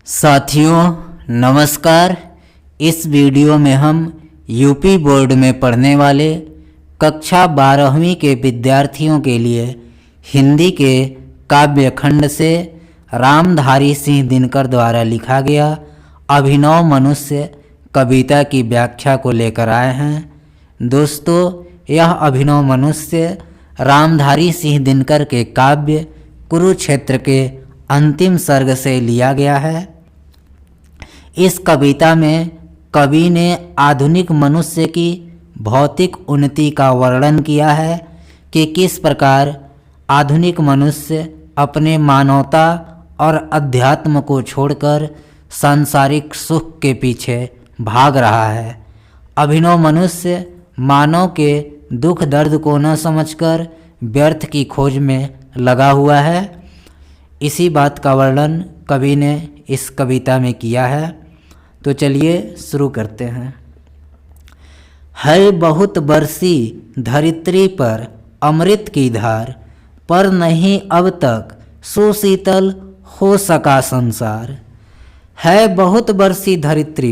साथियों नमस्कार। इस वीडियो में हम यूपी बोर्ड में पढ़ने वाले कक्षा 12वीं के विद्यार्थियों के लिए हिंदी के काव्य खंड से रामधारी सिंह दिनकर द्वारा लिखा गया अभिनव मनुष्य कविता की व्याख्या को लेकर आए हैं। दोस्तों, यह अभिनव मनुष्य रामधारी सिंह दिनकर के काव्य कुरुक्षेत्र के अंतिम सर्ग से लिया गया है। इस कविता में कवि ने आधुनिक मनुष्य की भौतिक उन्नति का वर्णन किया है कि किस प्रकार आधुनिक मनुष्य अपने मानवता और अध्यात्म को छोड़कर सांसारिक सुख के पीछे भाग रहा है। अभिनव मनुष्य मानव के दुख दर्द को न समझकर व्यर्थ की खोज में लगा हुआ है। इसी बात का वर्णन कवि ने इस कविता में किया है। तो चलिए शुरू करते हैं। है बहुत बरसी धरित्री पर अमृत की धार, पर नहीं अब तक सुशीतल हो सका संसार। है बहुत बरसी धरित्री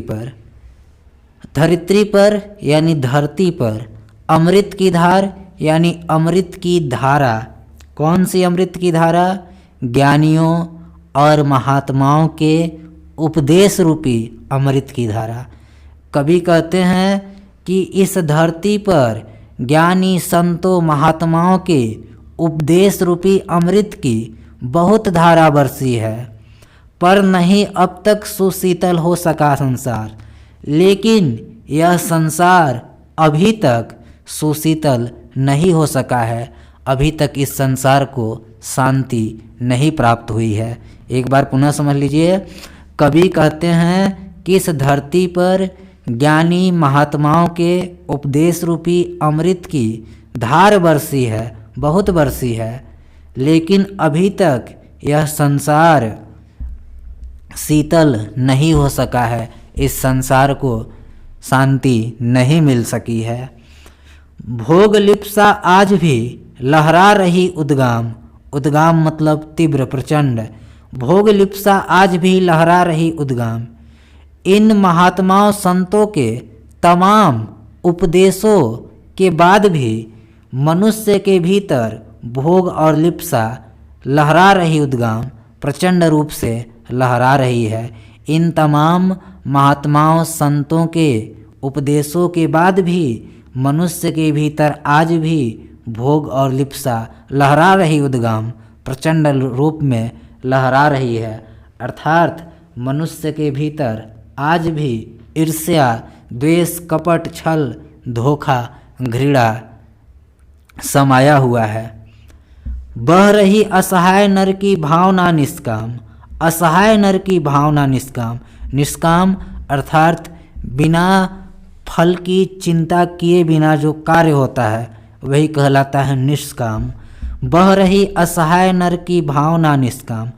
पर यानी धरती पर, अमृत की धार यानी अमृत की धारा। कौन सी अमृत की धारा? ज्ञानियों और महात्माओं के उपदेश रूपी अमृत की धारा। कवि कहते हैं कि इस धरती पर ज्ञानी संतों महात्माओं के उपदेश रूपी अमृत की बहुत धारा बरसी है, पर नहीं अब तक सुशीतल हो सका संसार। लेकिन यह संसार अभी तक सुशीतल नहीं हो सका है, अभी तक इस संसार को शांति नहीं प्राप्त हुई है। एक बार पुनः समझ लीजिए। कवि कहते हैं कि इस धरती पर ज्ञानी महात्माओं के उपदेश रूपी अमृत की धार बरसी है, बहुत बरसी है, लेकिन अभी तक यह संसार शीतल नहीं हो सका है, इस संसार को शांति नहीं मिल सकी है। भोग लिप्सा आज भी लहरा रही उद्गाम, उद्गाम मतलब तीव्र प्रचंड। भोग लिप्सा आज भी लहरा रही उद्गाम। इन महात्माओं संतों के तमाम उपदेशों के बाद भी मनुष्य के भीतर भोग और लिप्सा लहरा रही उद्गाम प्रचंड रूप से लहरा रही है। इन तमाम महात्माओं संतों के उपदेशों के बाद भी मनुष्य के भीतर आज भी भोग और लिप्सा लहरा रही उद्गाम प्रचंड रूप में लहरा रही है। अर्थात मनुष्य के भीतर आज भी ईर्ष्या, द्वेष, कपट, छल, धोखा, घृणा समाया हुआ है। बह रही असहाय नर की भावना निष्काम, असहाय नर की भावना निष्काम। निष्काम अर्थात बिना फल की चिंता किए बिना जो कार्य होता है वही कहलाता है निष्काम। बह रही असहाय नर की भावना निष्काम।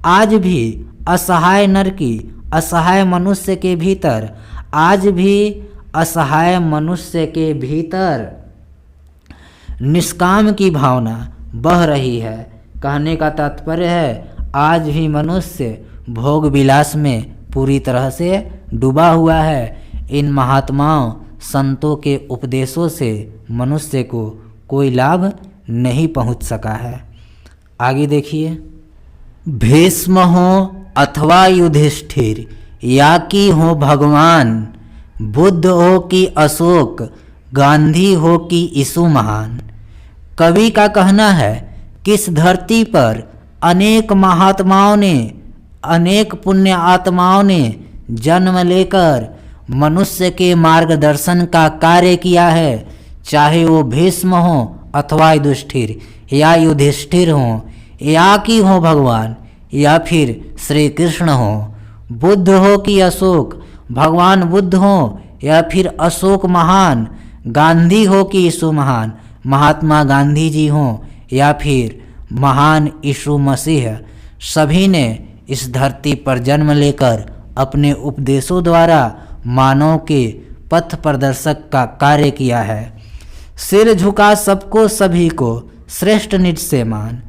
आज भी असहाय नर की, असहाय मनुष्य के भीतर, आज भी असहाय मनुष्य के भीतर निष्काम की भावना बह रही है। कहने का तात्पर्य है आज भी मनुष्य भोग विलास में पूरी तरह से डूबा हुआ है। इन महात्माओं संतों के उपदेशों से मनुष्य को कोई लाभ नहीं पहुंच सका है। आगे देखिए। भीष्म हो अथवा युधिष्ठिर, या कि हो भगवान, बुद्ध हो कि अशोक, गांधी हो कि यीशु महान। कवि का कहना है कि इस धरती पर अनेक महात्माओं ने, अनेक पुण्य आत्माओं ने जन्म लेकर मनुष्य के मार्गदर्शन का कार्य किया है। चाहे वो भीष्म हो अथवा युधिष्ठिर, या युधिष्ठिर हो, या कि हो भगवान, या फिर श्री कृष्ण हो। बुद्ध हो कि अशोक, भगवान बुद्ध हो या फिर अशोक महान। गांधी हो कि यीशु महान, महात्मा गांधी जी हो या फिर महान यीशु मसीह। सभी ने इस धरती पर जन्म लेकर अपने उपदेशों द्वारा मानव के पथ प्रदर्शक का कार्य किया है। सिर झुका सबको सभी को, श्रेष्ठ निज से मान।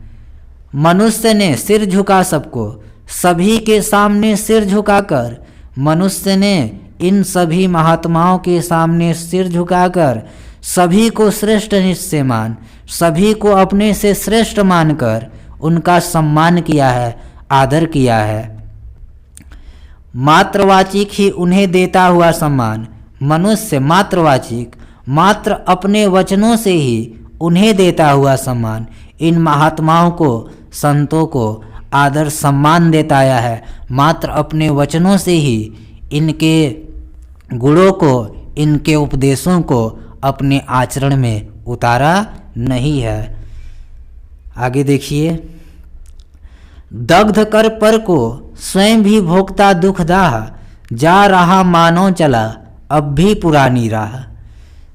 मनुष्य ने सिर झुका सबको, सभी के सामने सिर झुकाकर, मनुष्य ने इन सभी महात्माओं के सामने सिर झुकाकर सभी को श्रेष्ठ निश्चय मान, सभी को अपने से श्रेष्ठ मानकर उनका सम्मान किया है, आदर किया है। मात्रवाचिक ही उन्हें देता हुआ सम्मान, मनुष्य मात्रवाचिक, मात्र अपने वचनों से ही उन्हें देता हुआ सम्मान, इन महात्माओं को, संतों को आदर सम्मान देता आया है। मात्र अपने वचनों से ही इनके गुणों को, इनके उपदेशों को अपने आचरण में उतारा नहीं है। आगे देखिए, दग्ध कर पर को स्वयं भी भोगता दुखदाह, जा रहा मानो चला अब भी पुरानी राह।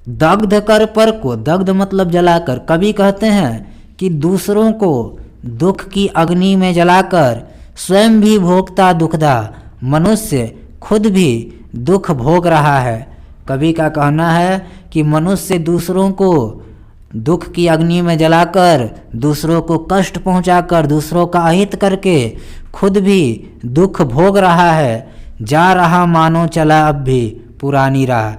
दग्ध कर पर को, दग्ध मतलब जलाकर। कवि कहते हैं कि दूसरों को दुख की अग्नि में जलाकर स्वयं भी भोगता दुखदाह, मनुष्य खुद भी दुख भोग रहा है। कवि का कहना है कि मनुष्य दूसरों को दुख की अग्नि में जलाकर, दूसरों को कष्ट पहुंचाकर, दूसरों का अहित करके खुद भी दुख भोग रहा है। जा रहा मानो चला अब भी पुरानी राह।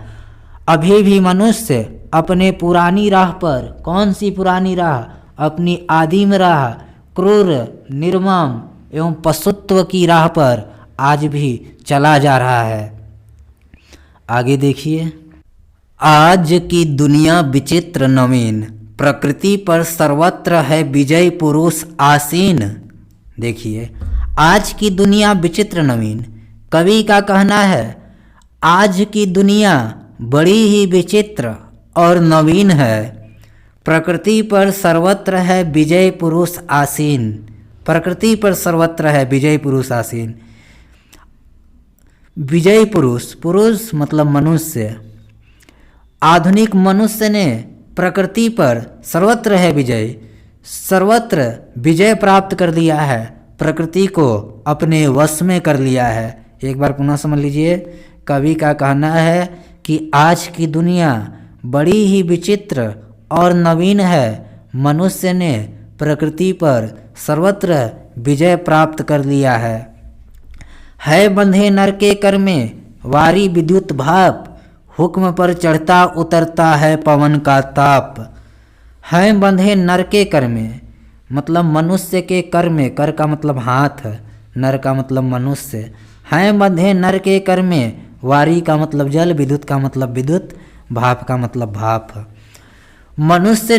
अभी भी मनुष्य अपने पुरानी राह पर, कौन सी पुरानी राह? अपनी आदिम राह, क्रूर, निर्मम एवं पशुत्व की राह पर आज भी चला जा रहा है। आगे देखिए, आज की दुनिया विचित्र नवीन, प्रकृति पर सर्वत्र है विजय पुरुष आसीन। देखिए, आज की दुनिया विचित्र नवीन, कवि का कहना है आज की दुनिया बड़ी ही विचित्र और नवीन है। प्रकृति पर सर्वत्र है विजय पुरुष आसीन, प्रकृति पर सर्वत्र है विजय पुरुष आसीन। विजय पुरुष, पुरुष मतलब मनुष्य, आधुनिक मनुष्य ने प्रकृति पर सर्वत्र है विजय, सर्वत्र विजय प्राप्त कर लिया है, प्रकृति को अपने वश में कर लिया है। एक बार पुनः समझ लीजिए, कवि का कहना है कि आज की दुनिया बड़ी ही विचित्र और नवीन है, मनुष्य ने प्रकृति पर सर्वत्र विजय प्राप्त कर लिया है बंधे नर के कर में वारी विद्युत भाप, हुक्म पर चढ़ता उतरता है पवन का ताप। है बंधे नर के कर में मतलब मनुष्य के कर में, कर का मतलब हाथ, नर का मतलब मनुष्य। है बंधे नर के कर में, वारी का मतलब जल, विद्युत का मतलब विद्युत, भाप का मतलब भाप। मनुष्य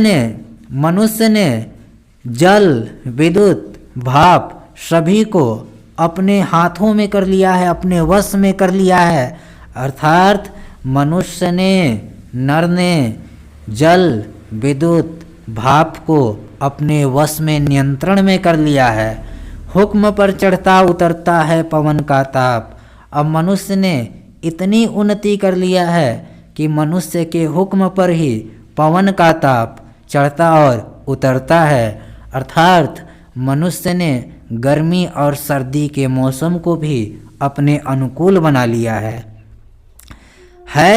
ने जल, विद्युत, भाप सभी को अपने हाथों में कर लिया है, अपने वश में कर लिया है। अर्थात मनुष्य ने, नर ने जल, विद्युत, भाप को अपने वश में, नियंत्रण में कर लिया है। हुक्म पर चढ़ता उतरता है पवन का ताप। अब मनुष्य ने इतनी उन्नति कर लिया है कि मनुष्य के हुक्म पर ही पवन का ताप चढ़ता और उतरता है। अर्थात मनुष्य ने गर्मी और सर्दी के मौसम को भी अपने अनुकूल बना लिया है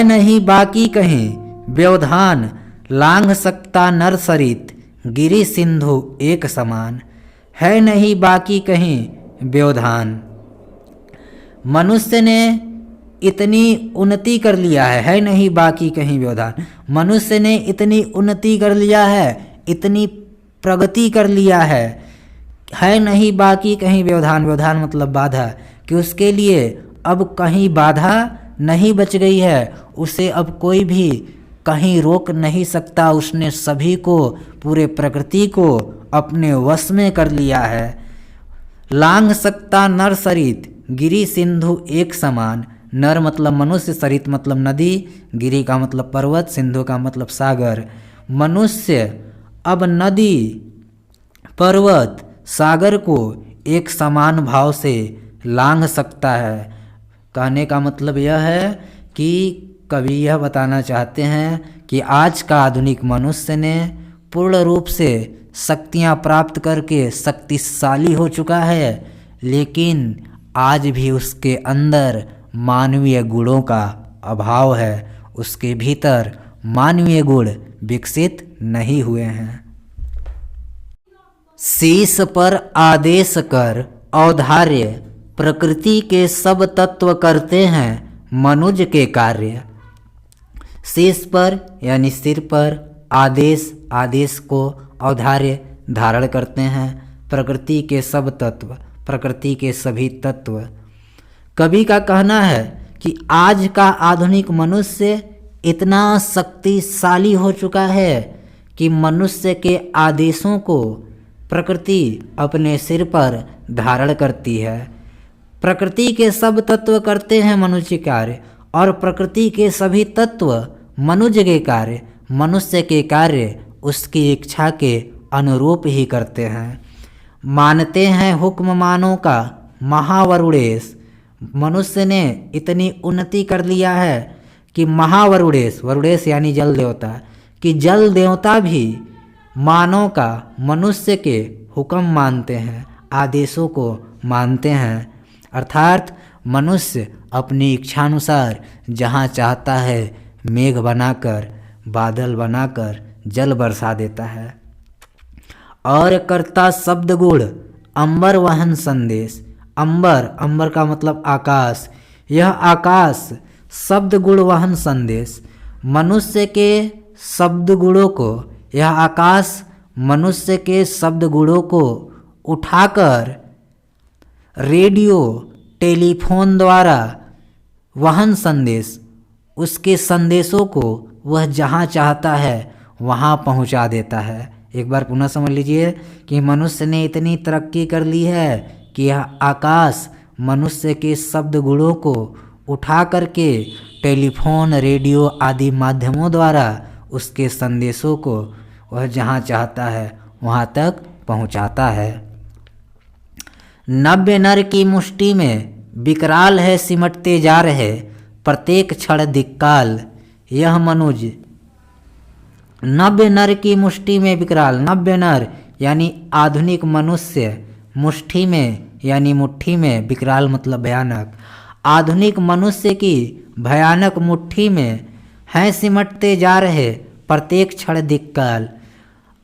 नहीं बाकी कहीं व्यवधान, लांघ सकता नर सरित गिरि सिंधु एक समान। है नहीं बाकी कहीं व्यवधान, मनुष्य ने इतनी उन्नति कर लिया है नहीं बाकी कहीं व्यवधान। मनुष्य ने इतनी उन्नति कर लिया है, इतनी प्रगति कर लिया है नहीं बाकी कहीं व्यवधान। व्यवधान मतलब बाधा, कि उसके लिए अब कहीं बाधा नहीं बच गई है, उसे अब कोई भी कहीं रोक नहीं सकता। उसने सभी को, पूरे प्रकृति को अपने वश में कर लिया है। लांघ सकता नर सरित गिरि सिंधु एक समान। नर मतलब मनुष्य, सरित मतलब नदी, गिरि का मतलब पर्वत, सिंधु का मतलब सागर। मनुष्य अब नदी, पर्वत, सागर को एक समान भाव से लांघ सकता है। कहने का मतलब यह है कि कवि यह बताना चाहते हैं कि आज का आधुनिक मनुष्य ने पूर्ण रूप से शक्तियां प्राप्त करके शक्तिशाली हो चुका है, लेकिन आज भी उसके अंदर मानवीय गुणों का अभाव है, उसके भीतर मानवीय गुण विकसित नहीं हुए हैं। शीश पर आदेश कर औदार्य प्रकृति के सब तत्व करते हैं मनुज के कार्य। शीश पर यानी सिर पर आदेश, आदेश को औदार्य धारण करते हैं। प्रकृति के सब तत्व, प्रकृति के सभी तत्व। कवि का कहना है कि आज का आधुनिक मनुष्य इतना शक्तिशाली हो चुका है कि मनुष्य के आदेशों को प्रकृति अपने सिर पर धारण करती है। प्रकृति के सब तत्व करते हैं मनुष्य कार्य और प्रकृति के सभी तत्व मनुष्य के कार्य, मनुष्य के कार्य उसकी इच्छा के अनुरूप ही करते हैं। मानते हैं हुक्म मानों का महावरुणेश। मनुष्य ने इतनी उन्नति कर लिया है कि महावरुणेश, वरुणेश यानी जल देवता, कि जल देवता भी मानव का, मनुष्य के हुक्म मानते हैं, आदेशों को मानते हैं। अर्थात मनुष्य अपनी इच्छानुसार जहाँ चाहता है मेघ बनाकर, बादल बनाकर जल बरसा देता है। और करता शब्द गुण अंबर वहन संदेश। अंबर, अंबर का मतलब आकाश, यह आकाश शब्द गुण वहन संदेश। मनुष्य के शब्द गुणों को, यह आकाश मनुष्य के शब्द गुणों को उठाकर रेडियो टेलीफोन द्वारा वहन संदेश, उसके संदेशों को वह जहाँ चाहता है वहाँ पहुँचा देता है। एक बार पुनः समझ लीजिए कि मनुष्य ने इतनी तरक्की कर ली है कि यह आकाश मनुष्य के शब्द गुणों को उठा करके टेलीफोन, रेडियो आदि माध्यमों द्वारा उसके संदेशों को वह जहाँ चाहता है वहाँ तक पहुँचाता है। नव्य नर की मुष्टि में विकराल है सिमटते जा रहे प्रत्येक क्षण धिक्काल। यह मनुज नव्य नर की मुष्टि में विकराल, नव्य नर यानी आधुनिक मनुष्य, मुष्टि में यानी मुट्ठी में, विकराल मतलब भयानक। आधुनिक मनुष्य की भयानक मुट्ठी में हैं सिमटते जा रहे प्रत्येक क्षण धिक्काल।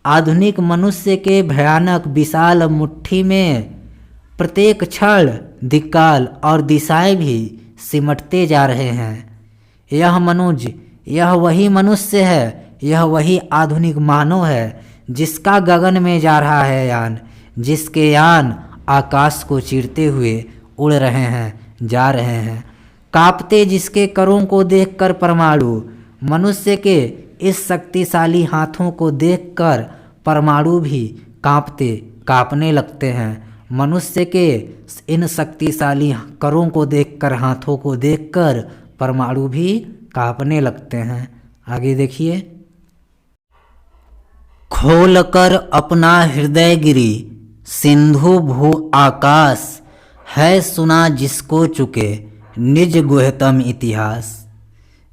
आधुनिक मनुष्य के भयानक विशाल मुट्ठी में प्रत्येक क्षण धिक्काल और दिशाएं भी सिमटते जा रहे हैं। यह मनुज, यह वही मनुष्य है, यह वही आधुनिक मानव है जिसका गगन में जा रहा है यान, जिसके यान आकाश को चीरते हुए उड़ रहे हैं, जा रहे हैं। कांपते जिसके करों को देखकर परमाणु, मनुष्य के इस शक्तिशाली हाथों को देखकर परमाणु भी कांपने लगते हैं। मनुष्य के इन शक्तिशाली करों को देखकर, हाथों को देखकर परमाणु भी कांपने लगते हैं। आगे देखिए। खोलकर अपना हृदय गिरी सिंधु भू आकाश, है सुना जिसको चुके निज गुह्यतम इतिहास।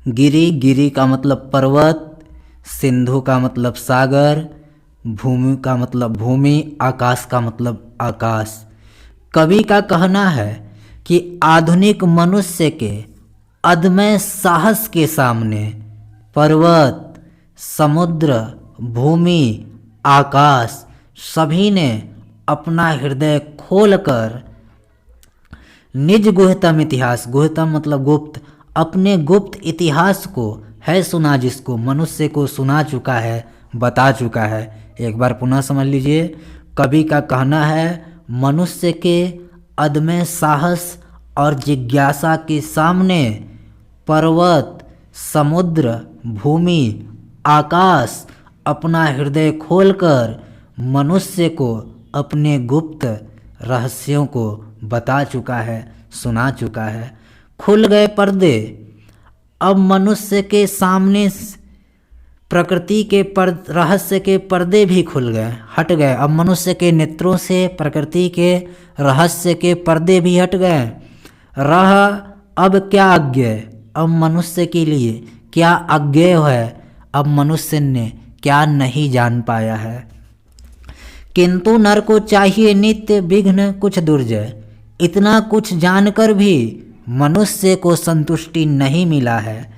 गिरी, गिरी का मतलब पर्वत, सिंधु का मतलब सागर, भूमि का मतलब भूमि, आकाश का मतलब आकाश। कवि का कहना है कि आधुनिक मनुष्य के अदम्य साहस के सामने पर्वत, समुद्र, भूमि, आकाश सभी ने अपना हृदय खोलकर निज गुह्यतम इतिहास, गुह्यतम मतलब गुप्त, अपने गुप्त इतिहास को, है सुना जिसको, मनुष्य को सुना चुका है, बता चुका है। एक बार पुनः समझ लीजिए। कवि का कहना है मनुष्य के अदम्य साहस और जिज्ञासा के सामने पर्वत, समुद्र, भूमि, आकाश अपना हृदय खोलकर मनुष्य को अपने गुप्त रहस्यों को बता चुका है, सुना चुका है। खुल गए पर्दे, अब मनुष्य के सामने प्रकृति के रहस्य के पर्दे भी खुल गए, हट गए। अब मनुष्य के नेत्रों से प्रकृति के रहस्य के पर्दे भी हट गए। रह अब क्या अज्ञेय, अब मनुष्य के लिए क्या अज्ञेय है, अब मनुष्य ने क्या नहीं जान पाया है। किंतु नर को चाहिए नित्य विघ्न कुछ दुर्जय, इतना कुछ जानकर भी मनुष्य को संतुष्टि नहीं मिला है।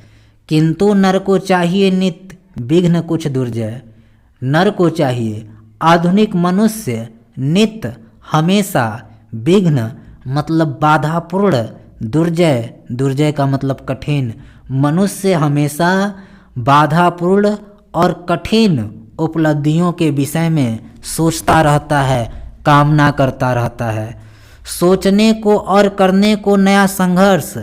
किंतु नर को चाहिए नित्य विघ्न कुछ दुर्जय, नर को चाहिए, आधुनिक मनुष्य नित्य हमेशा विघ्न मतलब बाधापूर्ण, दुर्जय, दुर्जय का मतलब कठिन। मनुष्य हमेशा बाधापूर्ण और कठिन उपलब्धियों के विषय में सोचता रहता है, कामना करता रहता है। सोचने को और करने को नया संघर्ष।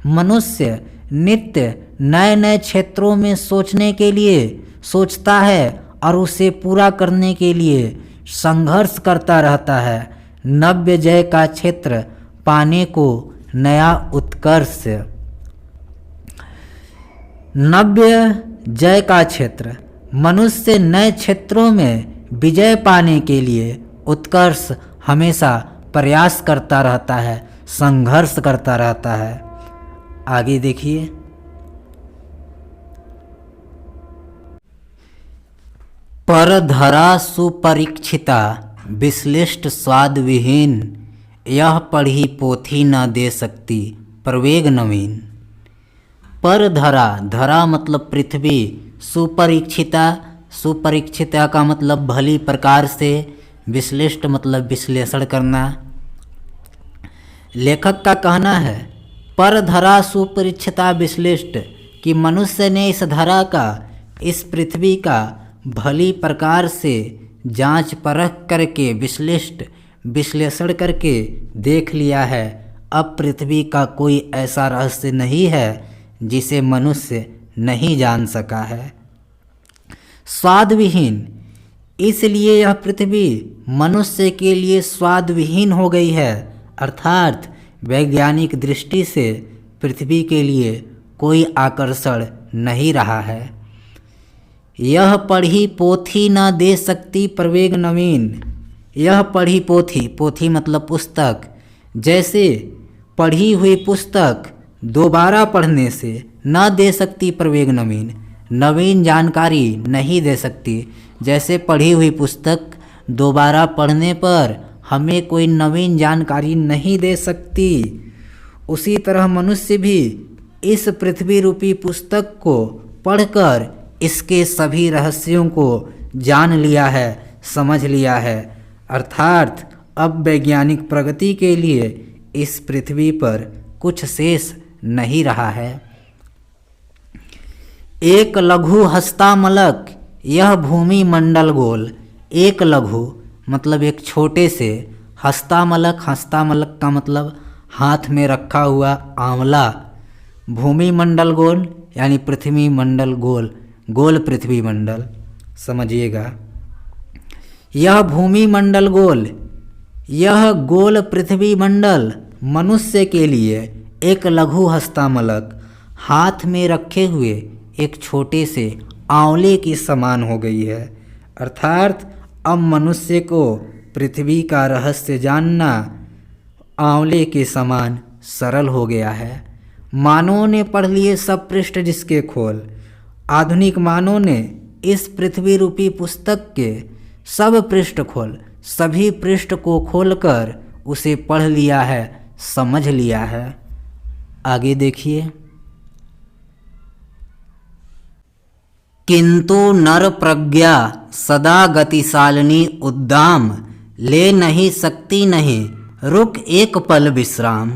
मनुष्य नित्य नए नए क्षेत्रों में सोचने के लिए सोचता है और उसे पूरा करने के लिए संघर्ष करता रहता है। नव्य जय का क्षेत्र पाने को नया उत्कर्ष। नव्य जय का क्षेत्र मनुष्य नए क्षेत्रों में विजय पाने के लिए उत्कर्ष हमेशा प्रयास करता रहता है, संघर्ष करता रहता है। आगे देखिए, परधरा सुपरीक्षिता विश्लिष्ट स्वाद विहीन, यह पढ़ी पोथी न दे सकती प्रवेग नवीन। परधरा, धरा मतलब पृथ्वी, सुपरीक्षिता, सुपरीक्षिता का मतलब भली प्रकार से, विश्लिष्ट मतलब विश्लेषण करना। लेखक का कहना है परधरा सुपरीक्षिता विश्लिष्ट, कि मनुष्य ने इस धरा का, इस पृथ्वी का भली प्रकार से जांच परख करके, विश्लिष्ट विश्लेषण करके देख लिया है। अब पृथ्वी का कोई ऐसा रहस्य नहीं है जिसे मनुष्य नहीं जान सका है। स्वाद विहीन, इसलिए यह पृथ्वी मनुष्य के लिए स्वाद विहीन हो गई है, अर्थात वैज्ञानिक दृष्टि से पृथ्वी के लिए कोई आकर्षण नहीं रहा है। यह पढ़ी पोथी न दे सकती प्रवेग नवीन, यह पढ़ी पोथी, पोथी मतलब पुस्तक, जैसे पढ़ी हुई पुस्तक दोबारा पढ़ने से न दे सकती प्रवेग नवीन, नवीन जानकारी नहीं दे सकती। जैसे पढ़ी हुई पुस्तक दोबारा पढ़ने पर हमें कोई नवीन जानकारी नहीं दे सकती, उसी तरह मनुष्य भी इस पृथ्वी रूपी पुस्तक को पढ़कर इसके सभी रहस्यों को जान लिया है, समझ लिया है, अर्थात अब वैज्ञानिक प्रगति के लिए इस पृथ्वी पर कुछ शेष नहीं रहा है। एक लघु हस्तामलक, यह भूमि मंडल गोल। एक लघु मतलब एक छोटे से, हस्तामलक, हस्तामलक का मतलब हाथ में रखा हुआ आंवला। भूमि मंडल गोल यानी पृथ्वी मंडल गोल, गोल पृथ्वी मंडल, समझिएगा। यह भूमि मंडल गोल, यह गोल पृथ्वी मंडल मनुष्य के लिए एक लघु हस्तामलक, हाथ में रखे हुए एक छोटे से आंवले की समान हो गई है, अर्थात अब मनुष्य को पृथ्वी का रहस्य जानना आंवले के समान सरल हो गया है। मानवों ने पढ़ लिए सब पृष्ठ जिसके खोल। आधुनिक मानव ने इस पृथ्वी रूपी पुस्तक के सब पृष्ठ खोल, सभी पृष्ठ को खोलकर उसे पढ़ लिया है, समझ लिया है। आगे देखिए, किंतु नर प्रज्ञा सदा गतिशालिनी उद्दाम, ले नहीं सकती नहीं रुक एक पल विश्राम।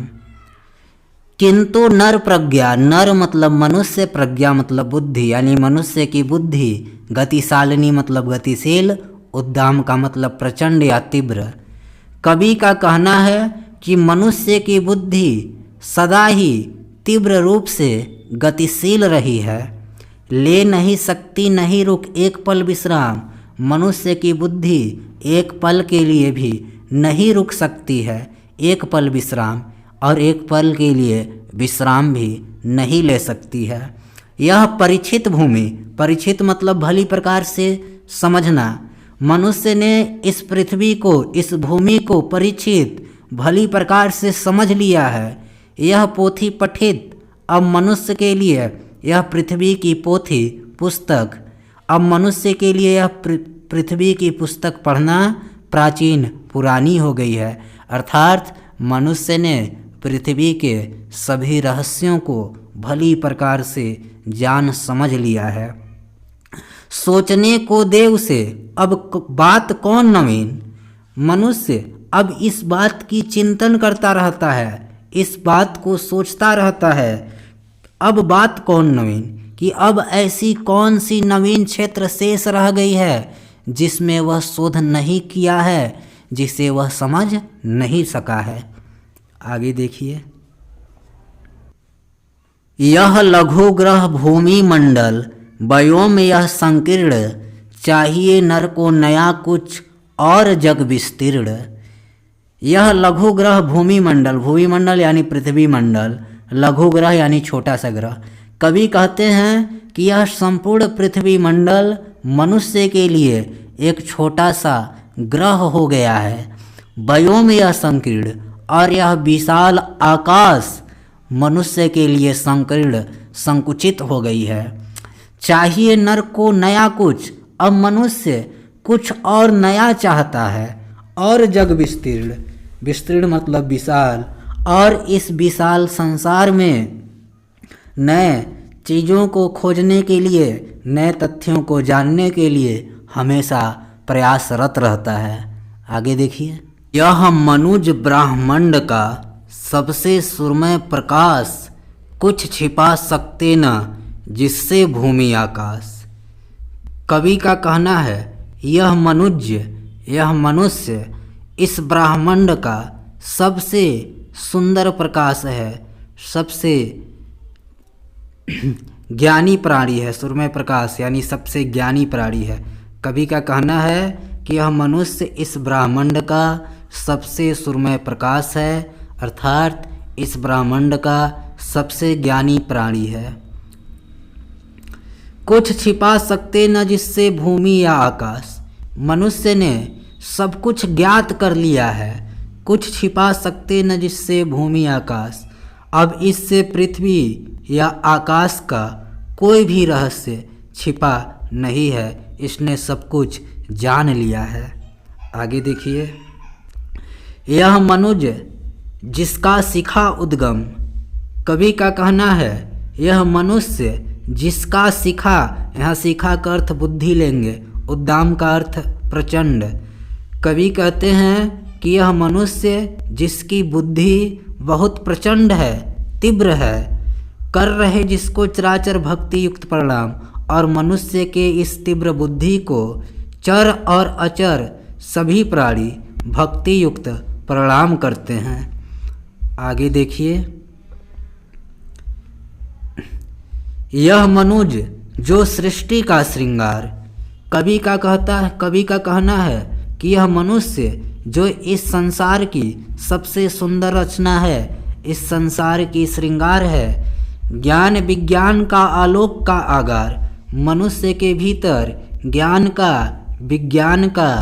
किंतु नर प्रज्ञा, नर मतलब मनुष्य, प्रज्ञा मतलब बुद्धि, यानी मनुष्य की बुद्धि, गतिशालिनी मतलब गतिशील, उद्दाम का मतलब प्रचंड या तीव्र। कवि का कहना है कि मनुष्य की बुद्धि सदा ही तीव्र रूप से गतिशील रही है। ले नहीं सकती नहीं रुक एक पल विश्राम, मनुष्य की बुद्धि एक पल के लिए भी नहीं रुक सकती है, एक पल विश्राम, और एक पल के लिए विश्राम भी नहीं ले सकती है। यह परिचित भूमि, परिचित मतलब भली प्रकार से समझना। मनुष्य ने इस पृथ्वी को, इस भूमि को परिचित भली प्रकार से समझ लिया है। यह पोथी पठित, अब मनुष्य के लिए यह पृथ्वी की पोथी पुस्तक, अब मनुष्य के लिए यह पृथ्वी की पुस्तक पढ़ना प्राचीन, पुरानी हो गई है, अर्थात मनुष्य ने पृथ्वी के सभी रहस्यों को भली प्रकार से जान समझ लिया है। सोचने को दे उसे अब बात कौन नवीन, मनुष्य अब इस बात की चिंतन करता रहता है, इस बात को सोचता रहता है। अब बात कौन नवीन, कि अब ऐसी कौन सी नवीन क्षेत्र शेष रह गई है जिसमें वह शोध नहीं किया है, जिसे वह समझ नहीं सका है। आगे देखिए, यह लघु ग्रह भूमि मंडल व्योम यह संकीर्ण, चाहिए नर को नया कुछ और जग विस्तीर्ण। यह लघु ग्रह भूमि मंडल यानी पृथ्वी मंडल, लघु ग्रह यानी छोटा सा ग्रह। कवि कहते हैं कि यह संपूर्ण पृथ्वी मंडल मनुष्य के लिए एक छोटा सा ग्रह हो गया है। व्योम यह संकीर्ण, और यह विशाल आकाश मनुष्य के लिए संकीर्ण संकुचित हो गई है। चाहिए नर को नया कुछ, अब मनुष्य कुछ और नया चाहता है। और जग विस्तीर्ण, विस्तीर्ण मतलब विशाल, और इस विशाल संसार में नए चीज़ों को खोजने के लिए, नए तथ्यों को जानने के लिए हमेशा प्रयासरत रहता है। आगे देखिए, यह मनुज ब्रह्मांड का सबसे सुरमय प्रकाश, कुछ छिपा सकते न जिससे भूमि आकाश। कवि का कहना है यह मनुष्य इस ब्रह्मांड का सबसे सुंदर प्रकाश है, सबसे ज्ञानी प्राणी है। सुरमय प्रकाश यानी सबसे ज्ञानी प्राणी है। कवि का कहना है कि यह मनुष्य इस ब्रह्मांड का सबसे सुरमय प्रकाश है, अर्थात इस ब्रह्मांड का सबसे ज्ञानी प्राणी है। कुछ छिपा सकते न जिससे भूमि या आकाश, मनुष्य ने सब कुछ ज्ञात कर लिया है। कुछ छिपा सकते न जिससे भूमि आकाश, अब इससे पृथ्वी या आकाश का कोई भी रहस्य छिपा नहीं है, इसने सब कुछ जान लिया है। आगे देखिए, यह मनुज जिसका सीखा उद्गम। कवि का कहना है यह मनुष्य जिसका सीखा, यहाँ सीखा का अर्थ बुद्धि लेंगे, उद्दाम का अर्थ प्रचंड। कवि कहते हैं कि यह मनुष्य जिसकी बुद्धि बहुत प्रचंड है, तीव्र है, कर रहे जिसको चराचर भक्ति युक्त प्रणाम, और मनुष्य के इस तीव्र बुद्धि को चर और अचर सभी प्राणी भक्ति युक्त प्रणाम करते हैं। आगे देखिए, यह मनुज जो सृष्टि का श्रृंगार। कवि का कहना है कि यह मनुष्य जो इस संसार की सबसे सुंदर रचना है, इस संसार की श्रृंगार है, ज्ञान विज्ञान का आलोक का आगार, मनुष्य के भीतर ज्ञान का, विज्ञान का,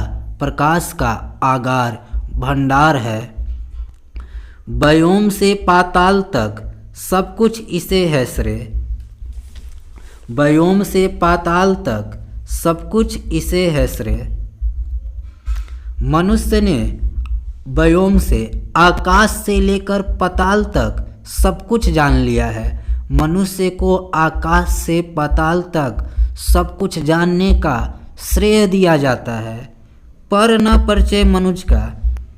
प्रकाश का आगार भंडार है। व्योम से पाताल तक सब कुछ इसे है श्रेय। व्योम से पाताल तक सब कुछ इसे है श्रेय। मनुष्य ने व्योम से, आकाश से लेकर पाताल तक सब कुछ जान लिया है। मनुष्य को आकाश से पाताल तक सब कुछ जानने का श्रेय दिया जाता है। पर न परिचय मनुज का,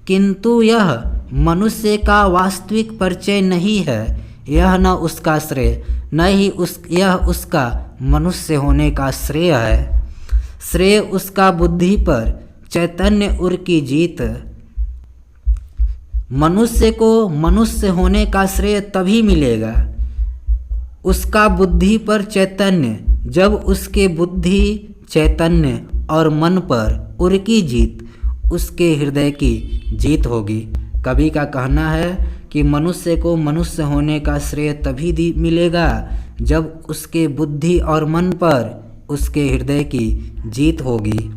किंतु यह मनुष्य का वास्तविक परिचय नहीं है। यह न उसका श्रेय, न ही यह उसका मनुष्य होने का श्रेय है। श्रेय उसका बुद्धि पर चैतन्य उर की जीत। मनुष्य को मनुष्य होने का श्रेय तभी मिलेगा, उसका बुद्धि पर चैतन्य, जब उसके बुद्धि, चैतन्य और मन पर उर की जीत, उसके हृदय की जीत होगी। कवि का कहना है कि मनुष्य को मनुष्य होने का श्रेय तभी मिलेगा जब उसके बुद्धि और मन पर उसके हृदय की जीत होगी।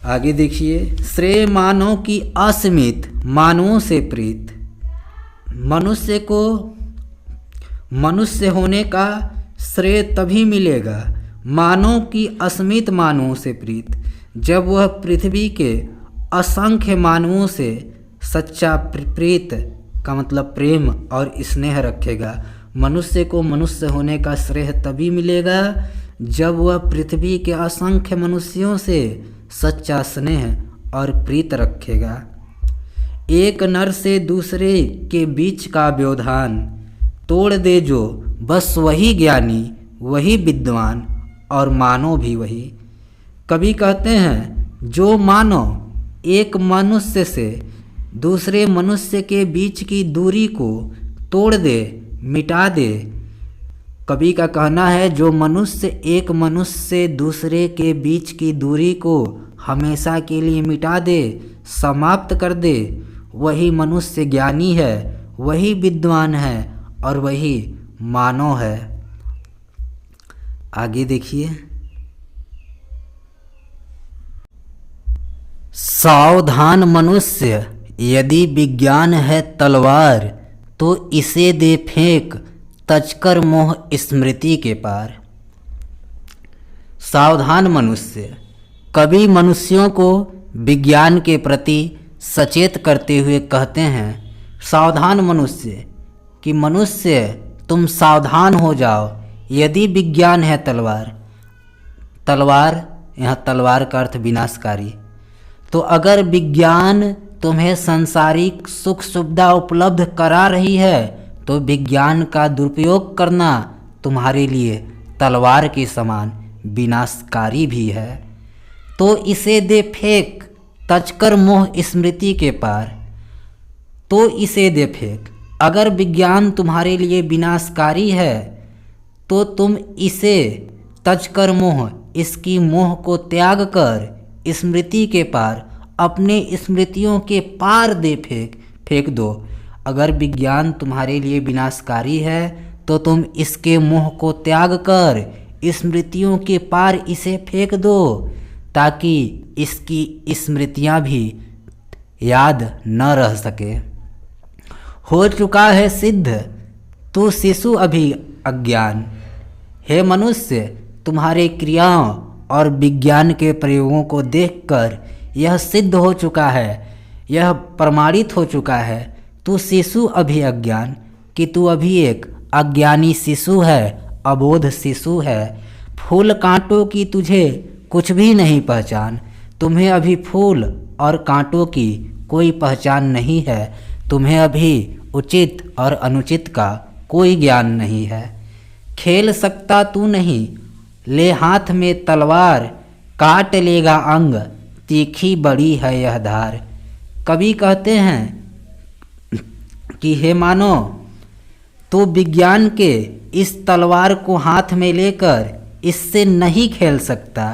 आगे देखिए, श्रेय मानव की असीमित, मानवों से प्रीत। मनुष्य को मनुष्य होने का श्रेय तभी मिलेगा मानव की असीमित मानवों से प्रीत, जब वह पृथ्वी के असंख्य मानवों से सच्चा प्रीत का मतलब प्रेम और स्नेह रखेगा। मनुष्य को मनुष्य होने का श्रेय तभी मिलेगा जब वह पृथ्वी के असंख्य मनुष्यों से सच्चा स्नेह और प्रीत रखेगा। एक नर से दूसरे के बीच का व्यवधान तोड़ दे जो, बस वही ज्ञानी, वही विद्वान और मानो भी वही। कवि कहते हैं जो मानो एक मनुष्य से दूसरे मनुष्य के बीच की दूरी को तोड़ दे, मिटा दे। कवि का कहना है जो मनुष्य एक मनुष्य से दूसरे के बीच की दूरी को हमेशा के लिए मिटा दे, समाप्त कर दे, वही मनुष्य ज्ञानी है, वही विद्वान है और वही मानव है। आगे देखिए। सावधान मनुष्य, यदि विज्ञान है तलवार, तो इसे दे फेंक, तजकर मोह स्मृति के पार। सावधान मनुष्य, कवि मनुष्यों को विज्ञान के प्रति सचेत करते हुए कहते हैं, सावधान मनुष्य कि मनुष्य तुम सावधान हो जाओ। यदि विज्ञान है तलवार, तलवार यहाँ तलवार का अर्थ विनाशकारी, तो अगर विज्ञान तुम्हें सांसारिक सुख सुविधा उपलब्ध करा रही है तो विज्ञान का दुरुपयोग करना तुम्हारे लिए तलवार के समान विनाशकारी भी है। तो इसे दे फेंक, तजकर मोह स्मृति के पार। तो इसे दे फेंक, अगर विज्ञान तुम्हारे लिए विनाशकारी है तो तुम इसे तजकर मोह, इसकी मोह को त्याग कर स्मृति के पार, अपने स्मृतियों के पार दे फेंक दो। अगर विज्ञान तुम्हारे लिए विनाशकारी है तो तुम इसके मोह को त्याग कर स्मृतियों के पार इसे फेंक दो, ताकि इसकी स्मृतियां भी याद न रह सके। हो चुका है सिद्ध तू शिशु अभी अज्ञान। हे मनुष्य, तुम्हारे क्रियाओं और विज्ञान के प्रयोगों को देखकर यह सिद्ध हो चुका है, यह प्रमाणित हो चुका है, तू शिशु अभी अज्ञान, कि तू अभी एक अज्ञानी शिशु है, अबोध शिशु है। फूल कांटों की तुझे कुछ भी नहीं पहचान, तुम्हें अभी फूल और कांटों की कोई पहचान नहीं है, तुम्हें अभी उचित और अनुचित का कोई ज्ञान नहीं है। खेल सकता तू नहीं, ले हाथ में तलवार, काट लेगा अंग, तीखी बड़ी है यह धार। कवि कहते हैं कि हे मानो, तू विज्ञान के इस तलवार को हाथ में लेकर इससे नहीं खेल सकता।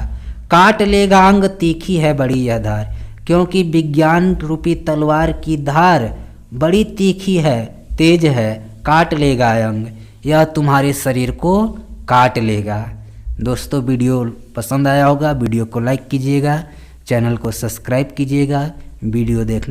काट लेगा अंग, तीखी है बड़ी यह धार, क्योंकि विज्ञान रूपी तलवार की धार बड़ी तीखी है, तेज है, काट लेगा अंग, यह तुम्हारे शरीर को काट लेगा। दोस्तों, वीडियो पसंद आया होगा, वीडियो को लाइक कीजिएगा, चैनल को सब्सक्राइब कीजिएगा। वीडियो देखने